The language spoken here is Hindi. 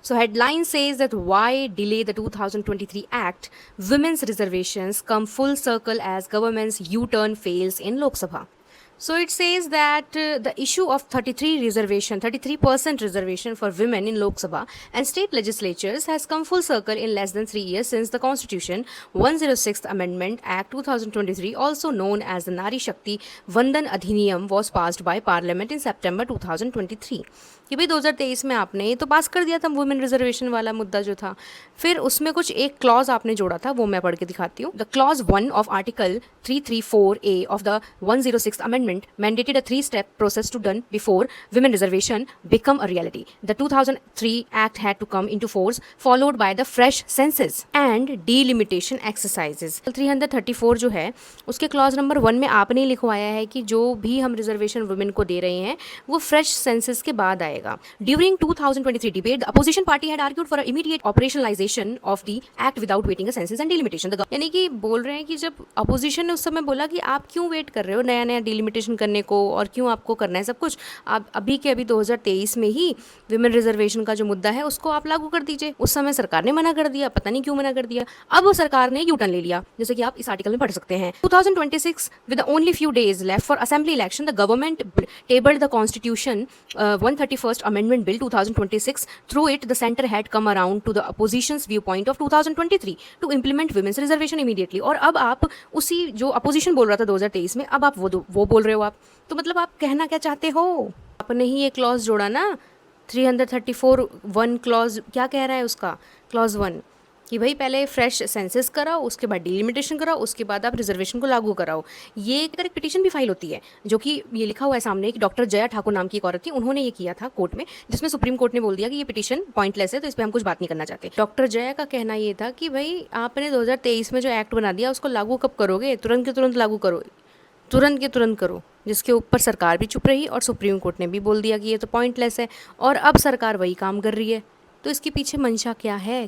So headline says that why delay the 2023 Act? Women's reservations come full circle as government's U-turn fails in Lok Sabha. So it says that the issue of 33% reservation for women in Lok Sabha and state legislatures has come full circle in less than 3 years since the Constitution 106th Amendment Act 2023, also known as the Nari Shakti Vandan Adhiniyam, was passed by Parliament in September 2023. कि भाई 2023 में आपने ये तो पास कर दिया था वुमेन रिजर्वेशन वाला मुद्दा जो था, फिर उसमें कुछ एक क्लॉज आपने जोड़ा था, वो मैं पढ़ के दिखाती हूँ. The clause 1 of article 334A of the 106th Amendment mandated a three-step process to done before women reservation become a reality. The 2003 Act had to come into force, followed by the fresh census and delimitation exercises. 334 जो है उसके क्लॉज नंबर 1 में आपने लिखवाया है कि जो भी हम रिजर्वेशन वुमेन को दे रहे हैं वो फ्रेश सेंसस के बाद आएगा. During 2023 debate, the opposition party had argued for an immediate operationalization of the act without waiting a census and delimitation. यानी कि बोल रहे हैं कि जब अपोजिशन ने उस समय बोला कि आप क्यों वेट कर रहे हो नया नया डिलिमिटेशन करने को और क्यों आपको करना है सब कुछ, आप अभी के अभी 2023 में ही विमेन रिजर्वेशन का जो मुद्दा है उसको आप लागू कर दीजिए. उस समय सरकार ने मना कर दिया, पता नहीं क्यों मना कर दिया. अब वो सरकार ने यू टर्न ले लिया, जैसे कि आप इस आर्टिकल में पढ़ सकते हैं. 2026 with only few days left for assembly election, the government tabled the constitution 131st Amendment Bill 2026. Through it, the center had come around to the opposition's viewpoint of 2023 to implement women's reservation immediately. और अब आप उसी जो अपोजिशन बोल रहा था 2023 में, अब आप वो बोल रहे हो आप, तो मतलब आप कहना क्या चाहते हो? आपने ही ये क्लॉज जोड़ा ना 334 1 क्लॉज, क्या कह रहा है उसका क्लॉज 1 कि भाई पहले फ्रेश सेंसस कराओ, उसके बाद डिलिमिटेशन कराओ, उसके बाद आप रिजर्वेशन को लागू कराओ. ये अगर एक पिटीशन भी फाइल होती है, जो कि ये लिखा हुआ है सामने कि डॉक्टर जया ठाकुर नाम की एक औरत थी, उन्होंने ये किया था कोर्ट में, जिसमें सुप्रीम कोर्ट ने बोल दिया कि ये पिटीशन पॉइंटलेस है, तो इस पर हम कुछ बात नहीं करना चाहते. डॉक्टर जया का कहना ये था कि भाई आपने 2023 में जो एक्ट बना दिया उसको लागू कब करोगे? तुरंत के तुरंत लागू करो, तुरंत के तुरंत करो. जिसके ऊपर सरकार भी चुप रही और सुप्रीम कोर्ट ने भी बोल दिया कि ये तो पॉइंटलेस है, और अब सरकार वही काम कर रही है. तो इसके पीछे मंशा क्या है?